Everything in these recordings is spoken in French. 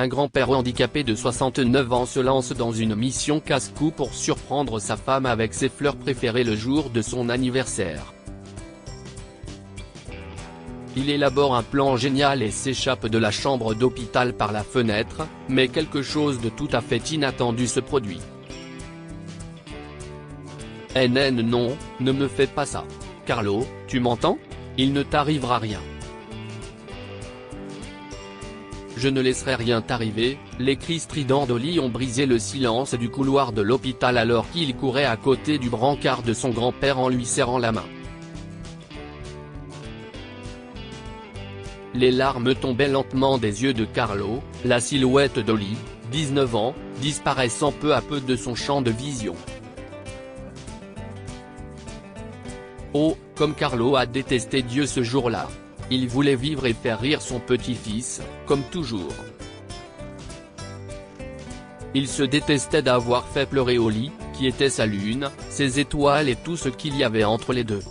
un grand-père handicapé de 69 ans se lance dans une mission casse-cou pour surprendre sa femme avec ses fleurs préférées le jour de son anniversaire. Il élabore un plan génial et s'échappe de la chambre d'hôpital par la fenêtre, mais quelque chose de tout à fait inattendu se produit. Non, ne me fais pas ça. Carlo, tu m'entends? Il ne t'arrivera rien. Je ne laisserai rien t'arriver. Les cris stridents d'Holly ont brisé le silence du couloir de l'hôpital alors qu'il courait à côté du brancard de son grand-père en lui serrant la main. Les larmes tombaient lentement des yeux de Carlo, la silhouette d'Holly, 19 ans, disparaissant peu à peu de son champ de vision. Oh, comme Carlo a détesté Dieu ce jour-là. Il voulait vivre et faire rire son petit-fils, comme toujours. Il se détestait d'avoir fait pleurer Holly, qui était sa lune, ses étoiles et tout ce qu'il y avait entre les deux.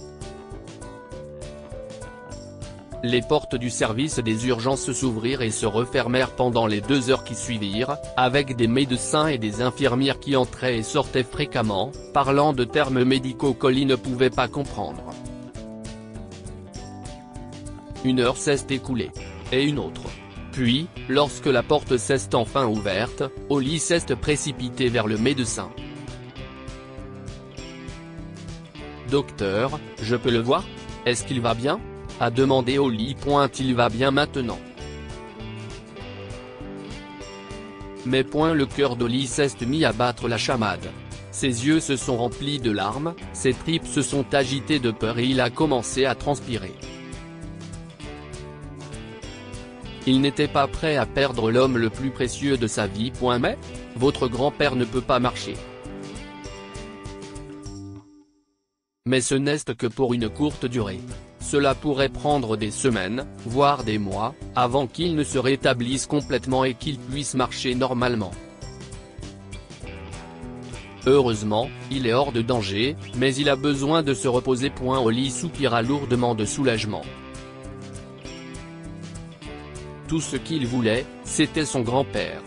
Les portes du service des urgences s'ouvrirent et se refermèrent pendant les 2 heures qui suivirent, avec des médecins et des infirmières qui entraient et sortaient fréquemment, parlant de termes médicaux qu'Holly ne pouvait pas comprendre. Une heure s'est écoulée. Et une autre. Puis, lorsque la porte s'est enfin ouverte, Holly s'est précipitée vers le médecin. « Docteur, je peux le voir? Est-ce qu'il va bien ?» a demandé Holly. Il va bien maintenant. Mais le cœur d'Holly s'est mis à battre la chamade. Ses yeux se sont remplis de larmes, ses tripes se sont agitées de peur et il a commencé à transpirer. Il n'était pas prêt à perdre l'homme le plus précieux de sa vie. Mais, votre grand-père ne peut pas marcher. Mais ce n'est que pour une courte durée. Cela pourrait prendre des semaines, voire des mois, avant qu'il ne se rétablisse complètement et qu'il puisse marcher normalement. Heureusement, il est hors de danger, mais il a besoin de se reposer. Holly soupira lourdement de soulagement. Tout ce qu'il voulait, c'était son grand-père.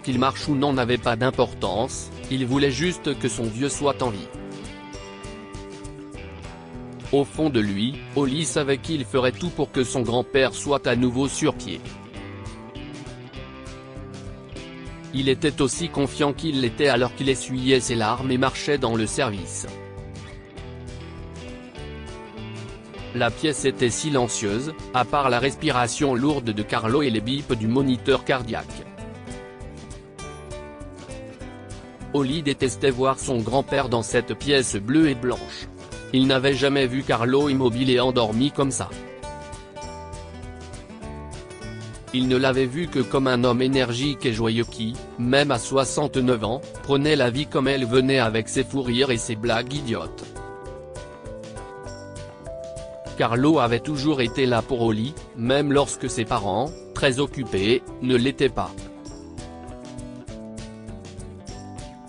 Qu'il marche ou non n'avait pas d'importance, il voulait juste que son vieux soit en vie. Au fond de lui, Holly savait qu'il ferait tout pour que son grand-père soit à nouveau sur pied. Il était aussi confiant qu'il l'était alors qu'il essuyait ses larmes et marchait dans le service. La pièce était silencieuse, à part la respiration lourde de Carlo et les bips du moniteur cardiaque. Holly détestait voir son grand-père dans cette pièce bleue et blanche. Il n'avait jamais vu Carlo immobile et endormi comme ça. Il ne l'avait vu que comme un homme énergique et joyeux qui, même à 69 ans, prenait la vie comme elle venait avec ses fous rires et ses blagues idiotes. Carlo avait toujours été là pour Holly, même lorsque ses parents, très occupés, ne l'étaient pas.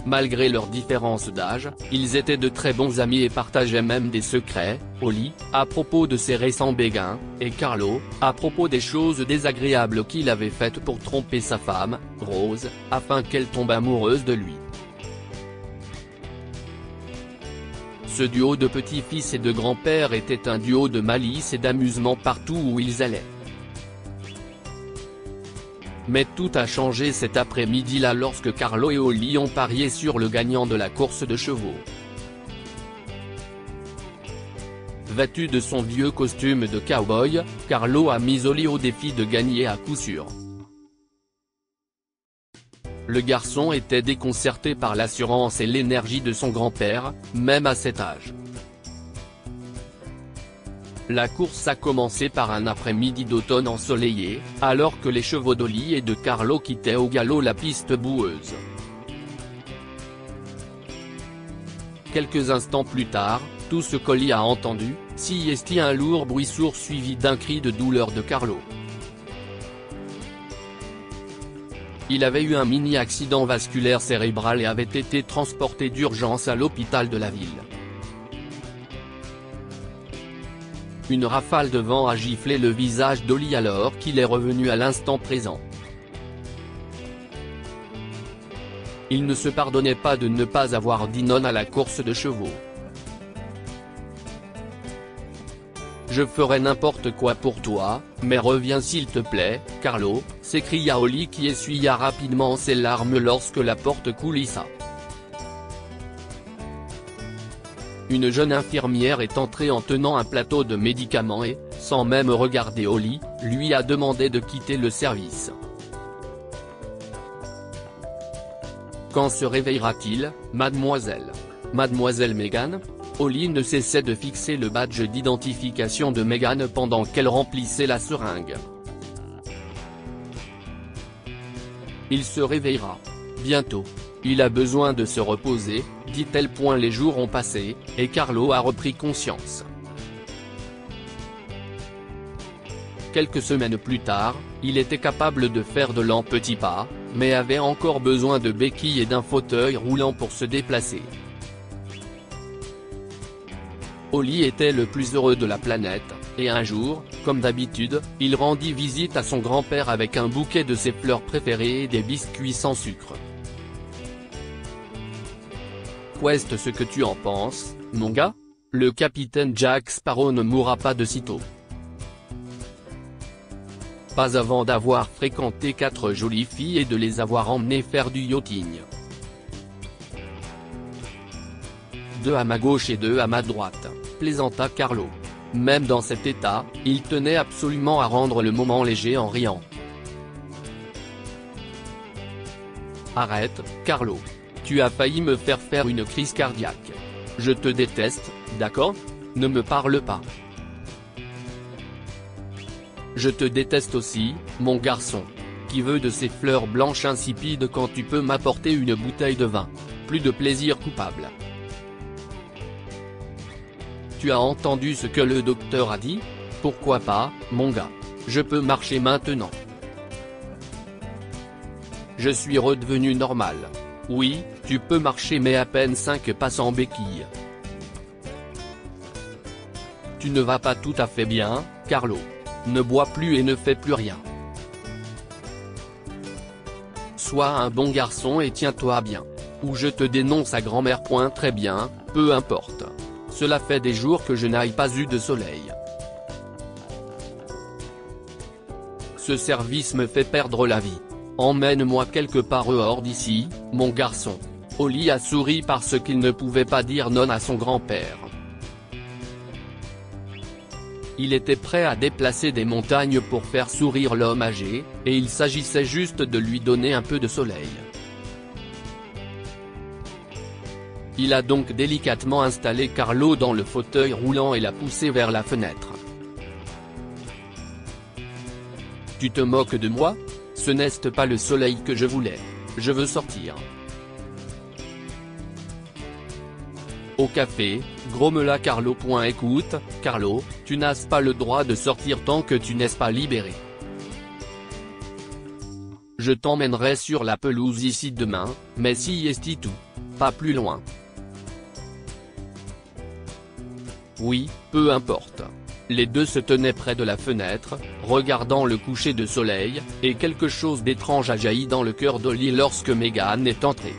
Malgré leurs différences d'âge, ils étaient de très bons amis et partageaient même des secrets, Holly, à propos de ses récents béguins, et Carlo, à propos des choses désagréables qu'il avait faites pour tromper sa femme, Rose, afin qu'elle tombe amoureuse de lui. Ce duo de petit-fils et de grand-père était un duo de malice et d'amusement partout où ils allaient. Mais tout a changé cet après-midi-là lorsque Carlo et Holly ont parié sur le gagnant de la course de chevaux. Vêtu de son vieux costume de cow-boy, Carlo a mis Holly au défi de gagner à coup sûr. Le garçon était déconcerté par l'assurance et l'énergie de son grand-père, même à cet âge. La course a commencé par un après-midi d'automne ensoleillé, alors que les chevaux d'Holly et de Carlo quittaient au galop la piste boueuse. Quelques instants plus tard, tout ce qu'Holly a entendu, c'est un lourd bruit sourd suivi d'un cri de douleur de Carlo. Il avait eu un mini-accident vasculaire cérébral et avait été transporté d'urgence à l'hôpital de la ville. Une rafale de vent a giflé le visage d'Holly alors qu'il est revenu à l'instant présent. Il ne se pardonnait pas de ne pas avoir dit non à la course de chevaux. Je ferai n'importe quoi pour toi, mais reviens s'il te plaît, Carlo, s'écria Holly qui essuya rapidement ses larmes lorsque la porte coulissa. Une jeune infirmière est entrée en tenant un plateau de médicaments et, sans même regarder Holly, lui a demandé de quitter le service. Quand se réveillera-t-il, mademoiselle ? Mademoiselle Megan ? Holly ne cessait de fixer le badge d'identification de Megan pendant qu'elle remplissait la seringue. Il se réveillera. Bientôt. Il a besoin de se reposer, dit-elle. Les jours ont passé, et Carlo a repris conscience. Quelques semaines plus tard, il était capable de faire de lents petits pas, mais avait encore besoin de béquilles et d'un fauteuil roulant pour se déplacer. Holly était le plus heureux de la planète, et un jour, comme d'habitude, il rendit visite à son grand-père avec un bouquet de ses fleurs préférées et des biscuits sans sucre. Qu'est-ce ce que tu en penses, mon gars ? Le capitaine Jack Sparrow ne mourra pas de sitôt. Pas avant d'avoir fréquenté 4 jolies filles et de les avoir emmenées faire du yachting. 2 à ma gauche et 2 à ma droite, plaisanta Carlo. Même dans cet état, il tenait absolument à rendre le moment léger en riant. Arrête, Carlo. Tu as failli me faire une crise cardiaque. Je te déteste, d'accord ? Ne me parle pas. Je te déteste aussi, mon garçon. Qui veut de ces fleurs blanches insipides quand tu peux m'apporter une bouteille de vin ? Plus de plaisir coupable. Tu as entendu ce que le docteur a dit ? Pourquoi pas, mon gars ? Je peux marcher maintenant. Je suis redevenu normal. Oui, tu peux marcher mais à peine 5 pas sans béquille. Tu ne vas pas tout à fait bien, Carlo. Ne bois plus et ne fais plus rien. Sois un bon garçon et tiens-toi bien. Ou je te dénonce à grand-mère. Très bien, peu importe. Cela fait des jours que je n'aille pas eu de soleil. Ce service me fait perdre la vie. Emmène-moi quelque part hors d'ici, mon garçon. Holly a souri parce qu'il ne pouvait pas dire non à son grand-père. Il était prêt à déplacer des montagnes pour faire sourire l'homme âgé, et il s'agissait juste de lui donner un peu de soleil. Il a donc délicatement installé Carlo dans le fauteuil roulant et l'a poussé vers la fenêtre. Tu te moques de moi ? Ce n'est pas le soleil que je voulais. Je veux sortir. Au café, grommela Carlo. Écoute, Carlo, tu n'as pas le droit de sortir tant que tu n'es pas libéré. Je t'emmènerai sur la pelouse ici demain, mais si est tout. Pas plus loin. Oui, peu importe. Les deux se tenaient près de la fenêtre, regardant le coucher de soleil, et quelque chose d'étrange a jailli dans le cœur d'Holly lorsque Megan est entrée.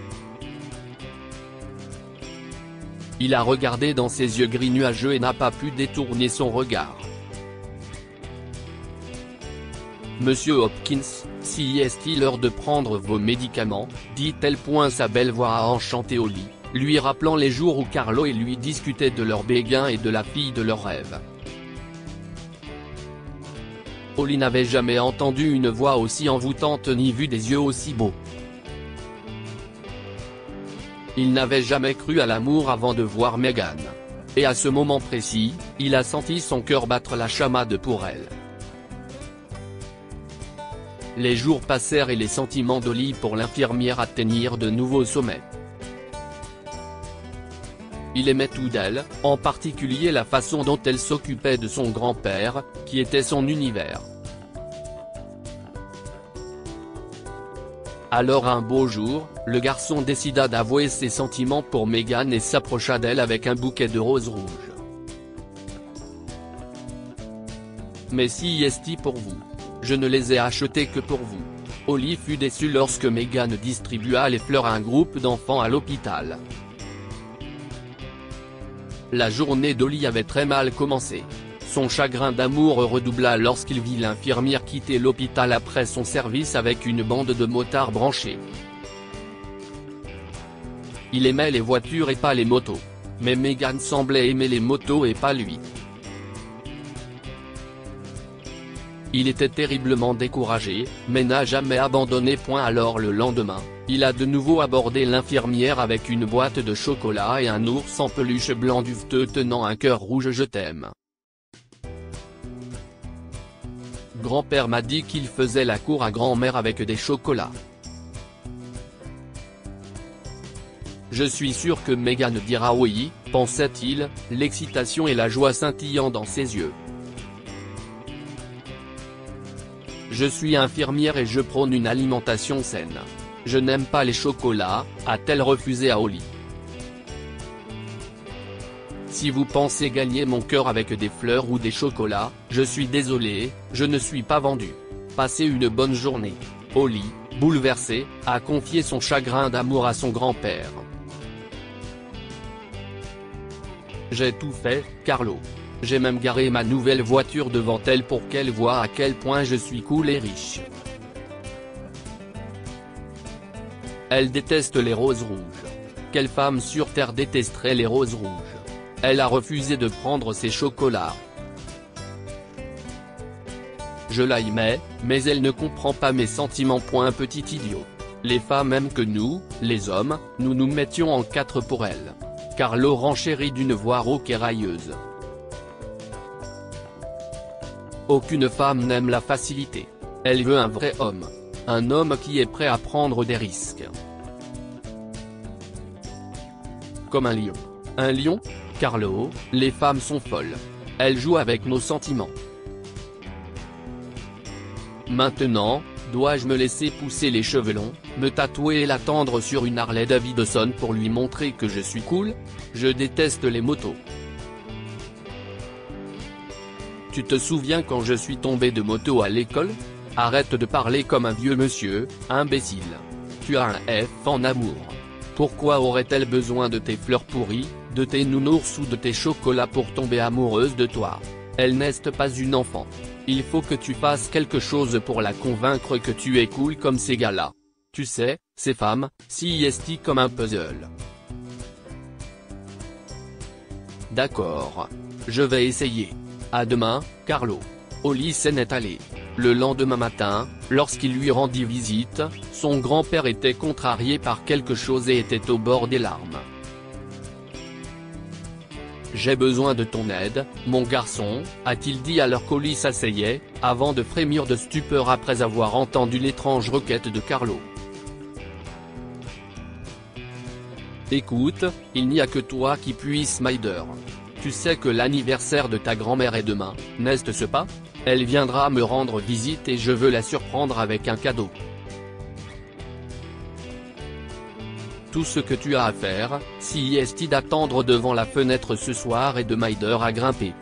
Il a regardé dans ses yeux gris nuageux et n'a pas pu détourner son regard. Monsieur Hopkins, si est-il l'heure de prendre vos médicaments, dit-elle. Sa belle voix a enchanté Holly, lui rappelant les jours où Carlo et lui discutaient de leur béguin et de la fille de leurs rêves. Holly n'avait jamais entendu une voix aussi envoûtante ni vu des yeux aussi beaux. Il n'avait jamais cru à l'amour avant de voir Megan. Et à ce moment précis, il a senti son cœur battre la chamade pour elle. Les jours passèrent et les sentiments d'Holly pour l'infirmière atteignirent de nouveaux sommets. Il aimait tout d'elle, en particulier la façon dont elle s'occupait de son grand-père, qui était son univers. Alors un beau jour, le garçon décida d'avouer ses sentiments pour Megan et s'approcha d'elle avec un bouquet de roses rouges. Mais si est-il pour vous. Je ne les ai achetés que pour vous. Holly fut déçue lorsque Meghan distribua les fleurs à un groupe d'enfants à l'hôpital. La journée d'Holly avait très mal commencé. Son chagrin d'amour redoubla lorsqu'il vit l'infirmière quitter l'hôpital après son service avec une bande de motards branchés. Il aimait les voitures et pas les motos. Mais Meghan semblait aimer les motos et pas lui. Il était terriblement découragé, mais n'a jamais abandonné. Alors le lendemain, il a de nouveau abordé l'infirmière avec une boîte de chocolat et un ours en peluche blanc duveteux tenant un cœur rouge. Je t'aime. Grand-père m'a dit qu'il faisait la cour à grand-mère avec des chocolats. Je suis sûr que Meghan dira oui, pensait-il, l'excitation et la joie scintillant dans ses yeux. Je suis infirmière et je prône une alimentation saine. Je n'aime pas les chocolats, a-t-elle refusé à Holly. Si vous pensez gagner mon cœur avec des fleurs ou des chocolats, je suis désolé, je ne suis pas vendu. Passez une bonne journée. Holly, bouleversée, a confié son chagrin d'amour à son grand-père. J'ai tout fait, Carlo. J'ai même garé ma nouvelle voiture devant elle pour qu'elle voie à quel point je suis cool et riche. Elle déteste les roses rouges. Quelle femme sur terre détesterait les roses rouges? Elle a refusé de prendre ses chocolats. Je l'aimais, mais elle ne comprend pas mes sentiments. Petit idiot. Les femmes aiment que nous, les hommes, nous nous mettions en quatre pour elle. Carlo renchérit d'une voix rauque et railleuse. Aucune femme n'aime la facilité. Elle veut un vrai homme. Un homme qui est prêt à prendre des risques. Comme un lion. Un lion? Carlo, les femmes sont folles. Elles jouent avec nos sentiments. Maintenant, dois-je me laisser pousser les cheveux longs, me tatouer et l'attendre sur une Harley Davidson pour lui montrer que je suis cool? Je déteste les motos. Tu te souviens quand je suis tombé de moto à l'école? Arrête de parler comme un vieux monsieur, imbécile. Tu as un F en amour. Pourquoi aurait-elle besoin de tes fleurs pourries, de tes nounours ou de tes chocolats pour tomber amoureuse de toi? Elle n'est pas une enfant. Il faut que tu fasses quelque chose pour la convaincre que tu es cool comme ces gars-là. Tu sais, ces femmes, si esti comme un puzzle. D'accord. Je vais essayer. À demain, Carlo. Holly s'en est allé. Le lendemain matin, lorsqu'il lui rendit visite, son grand-père était contrarié par quelque chose et était au bord des larmes. J'ai besoin de ton aide, mon garçon, a-t-il dit alors qu'Holly s'asseyait, avant de frémir de stupeur après avoir entendu l'étrange requête de Carlo. Écoute, il n'y a que toi qui puisse m'aider. Tu sais que l'anniversaire de ta grand-mère est demain, n'est-ce pas? Elle viendra me rendre visite et je veux la surprendre avec un cadeau. Tout ce que tu as à faire, si est d'attendre devant la fenêtre ce soir et de m'aider à grimper.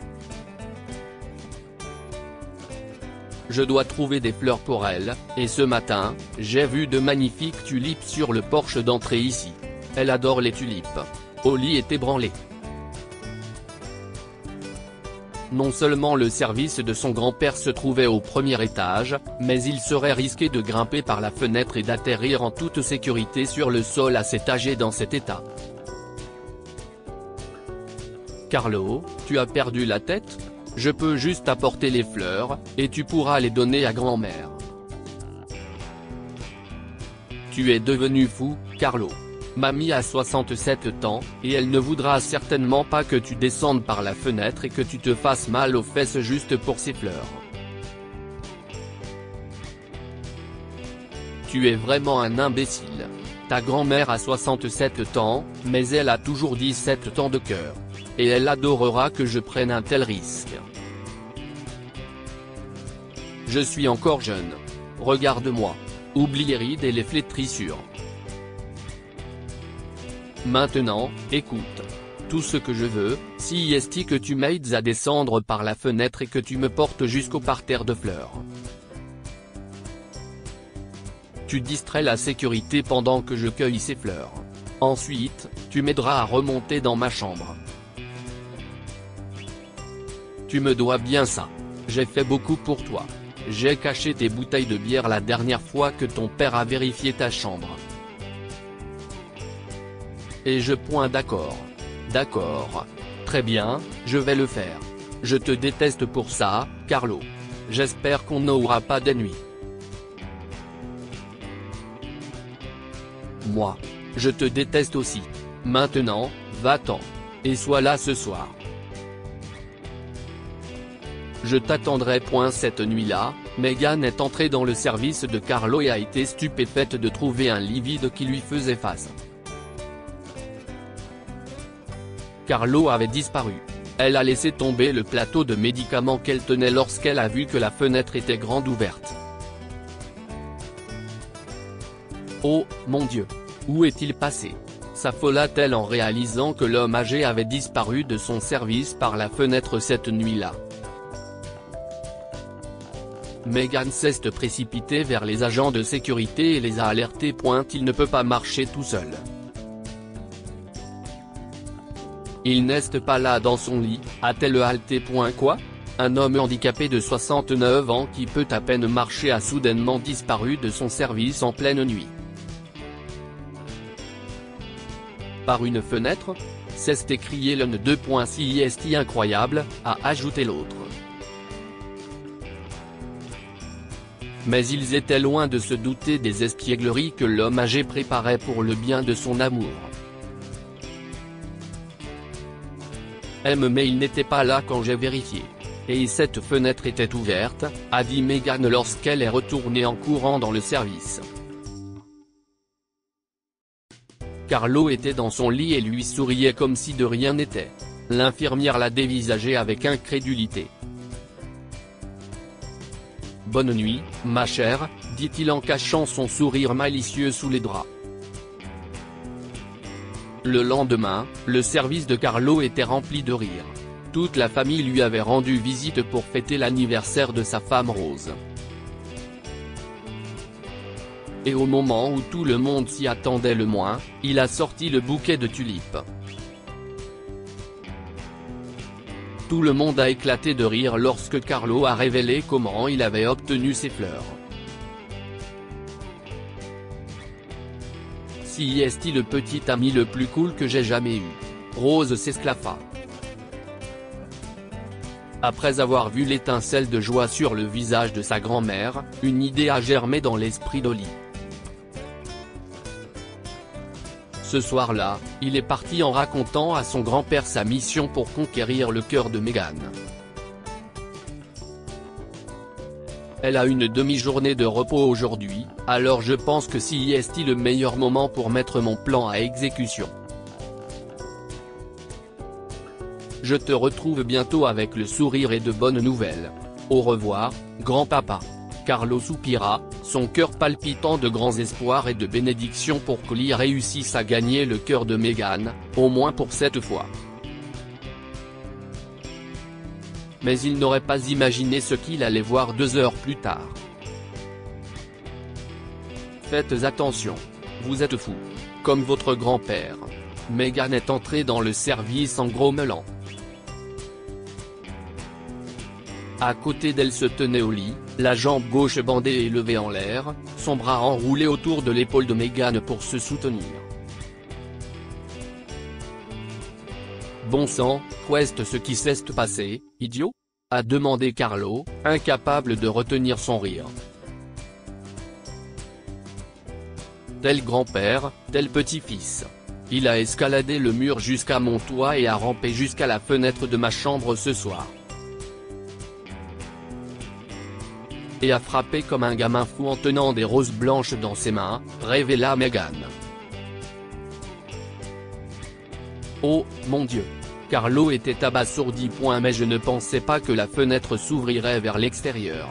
Je dois trouver des fleurs pour elle, et ce matin, j'ai vu de magnifiques tulipes sur le porche d'entrée ici. Elle adore les tulipes. Holly est ébranlée. Non seulement le service de son grand-père se trouvait au premier étage, mais il serait risqué de grimper par la fenêtre et d'atterrir en toute sécurité sur le sol à cet âge et dans cet état. Carlo, tu as perdu la tête? Je peux juste apporter les fleurs, et tu pourras les donner à grand-mère. Tu es devenu fou, Carlo. Mamie a 67 ans, et elle ne voudra certainement pas que tu descendes par la fenêtre et que tu te fasses mal aux fesses juste pour ces fleurs. Tu es vraiment un imbécile. Ta grand-mère a 67 ans, mais elle a toujours 17 ans de cœur. Et elle adorera que je prenne un tel risque. Je suis encore jeune. Regarde-moi. Oublie les rides et les flétrissures. Maintenant, écoute. Tout ce que je veux, si est que tu m'aides à descendre par la fenêtre et que tu me portes jusqu'au parterre de fleurs. Tu distrais la sécurité pendant que je cueille ces fleurs. Ensuite, tu m'aideras à remonter dans ma chambre. Tu me dois bien ça. J'ai fait beaucoup pour toi. J'ai caché tes bouteilles de bière la dernière fois que ton père a vérifié ta chambre. Et je point d'accord. D'accord. Très bien, je vais le faire. Je te déteste pour ça, Carlo. J'espère qu'on n'aura pas d'ennuis. Moi. Je te déteste aussi. Maintenant, va-t'en. Et sois là ce soir. Je t'attendrai. Cette nuit-là, Meghan est entrée dans le service de Carlo et a été stupéfaite de trouver un lit vide qui lui faisait face. Carlo avait disparu. Elle a laissé tomber le plateau de médicaments qu'elle tenait lorsqu'elle a vu que la fenêtre était grande ouverte. Oh, mon Dieu! Où est-il passé? S'affola-t-elle en réalisant que l'homme âgé avait disparu de son service par la fenêtre cette nuit-là. Meghan s'est précipitée vers les agents de sécurité et les a alertés. Il ne peut pas marcher tout seul. Il n'est pas là dans son lit, a-t-elle haleté. Quoi? Un homme handicapé de 69 ans qui peut à peine marcher a soudainement disparu de son service en pleine nuit. Par une fenêtre? C'est écrié l'un de 2.CIST incroyable, a ajouté l'autre. Mais ils étaient loin de se douter des espiègleries que l'homme âgé préparait pour le bien de son amour. Mais il n'était pas là quand j'ai vérifié. Et cette fenêtre était ouverte, a dit Meghan lorsqu'elle est retournée en courant dans le service. Carlo était dans son lit et lui souriait comme si de rien n'était. L'infirmière l'a dévisagé avec incrédulité. « Bonne nuit, ma chère », dit-il en cachant son sourire malicieux sous les draps. Le lendemain, le service de Carlo était rempli de rire. Toute la famille lui avait rendu visite pour fêter l'anniversaire de sa femme Rose. Et au moment où tout le monde s'y attendait le moins, il a sorti le bouquet de tulipes. Tout le monde a éclaté de rire lorsque Carlo a révélé comment il avait obtenu ces fleurs. Si est-il le petit ami le plus cool que j'ai jamais eu. Rose s'esclaffa. Après avoir vu l'étincelle de joie sur le visage de sa grand-mère, une idée a germé dans l'esprit d'Holly. Ce soir-là, il est parti en racontant à son grand-père sa mission pour conquérir le cœur de Meghan. Elle a une demi-journée de repos aujourd'hui, alors je pense que si est le meilleur moment pour mettre mon plan à exécution. Je te retrouve bientôt avec le sourire et de bonnes nouvelles. Au revoir, grand-papa. Carlo soupira, son cœur palpitant de grands espoirs et de bénédictions pour qu'Holly réussisse à gagner le cœur de Meghan, au moins pour cette fois. Mais il n'aurait pas imaginé ce qu'il allait voir 2 heures plus tard. Faites attention. Vous êtes fou. Comme votre grand-père. Meghan est entrée dans le service en grommelant. À côté d'elle se tenait Holly, la jambe gauche bandée et levée en l'air, son bras enroulé autour de l'épaule de Meghan pour se soutenir. Bon sang, qu'est-ce ce qui s'est passé, idiot? A demandé Carlo, incapable de retenir son rire. Tel grand-père, tel petit-fils. Il a escaladé le mur jusqu'à mon toit et a rampé jusqu'à la fenêtre de ma chambre ce soir. Et a frappé comme un gamin fou en tenant des roses blanches dans ses mains, révéla Meghan. Oh, mon Dieu! Carlo était abasourdi. Mais je ne pensais pas que la fenêtre s'ouvrirait vers l'extérieur.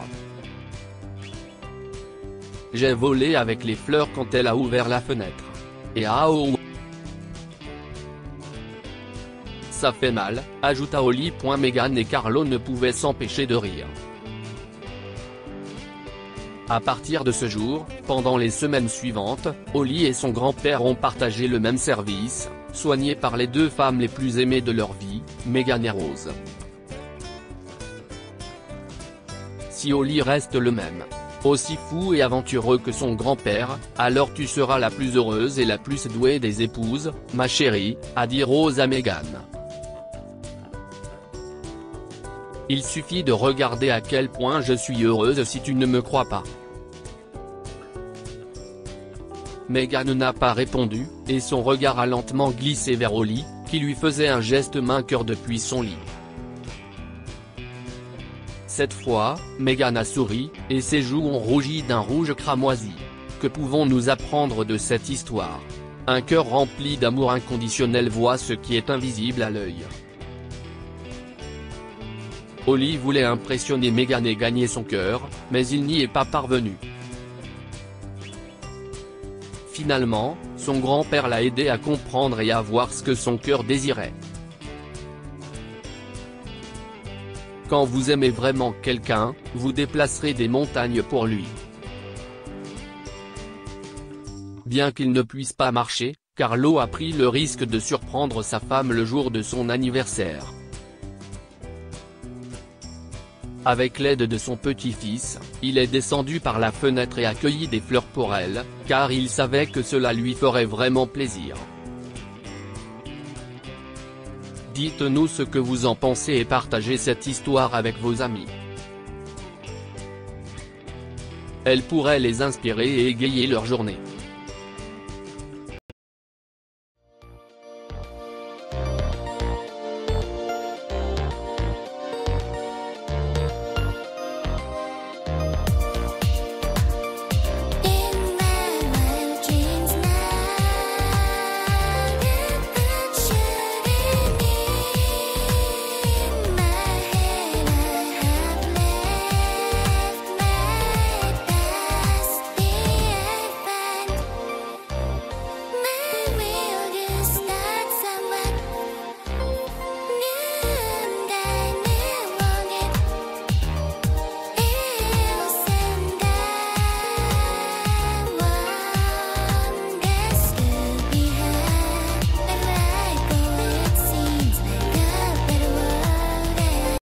J'ai volé avec les fleurs quand elle a ouvert la fenêtre. Et ah oh! Ça fait mal, ajouta Holly. Meghan et Carlo ne pouvaient s'empêcher de rire. À partir de ce jour, pendant les semaines suivantes, Holly et son grand-père ont partagé le même service, soigné par les deux femmes les plus aimées de leur vie, Meghan et Rose. Si Holly reste le même, aussi fou et aventureux que son grand-père, alors tu seras la plus heureuse et la plus douée des épouses, ma chérie, a dit Rose à Meghan. Il suffit de regarder à quel point je suis heureuse si tu ne me crois pas. Meghan n'a pas répondu, et son regard a lentement glissé vers Holly, qui lui faisait un geste main-cœur depuis son lit. Cette fois, Meghan a souri, et ses joues ont rougi d'un rouge cramoisi. Que pouvons-nous apprendre de cette histoire? Un cœur rempli d'amour inconditionnel voit ce qui est invisible à l'œil. Holly voulait impressionner Meghan et gagner son cœur, mais il n'y est pas parvenu. Finalement, son grand-père l'a aidé à comprendre et à voir ce que son cœur désirait. Quand vous aimez vraiment quelqu'un, vous déplacerez des montagnes pour lui. Bien qu'il ne puisse pas marcher, Carlo a pris le risque de surprendre sa femme le jour de son anniversaire. Avec l'aide de son petit-fils, il est descendu par la fenêtre et a cueilli des fleurs pour elle, car il savait que cela lui ferait vraiment plaisir. Dites-nous ce que vous en pensez et partagez cette histoire avec vos amis. Elle pourrait les inspirer et égayer leur journée.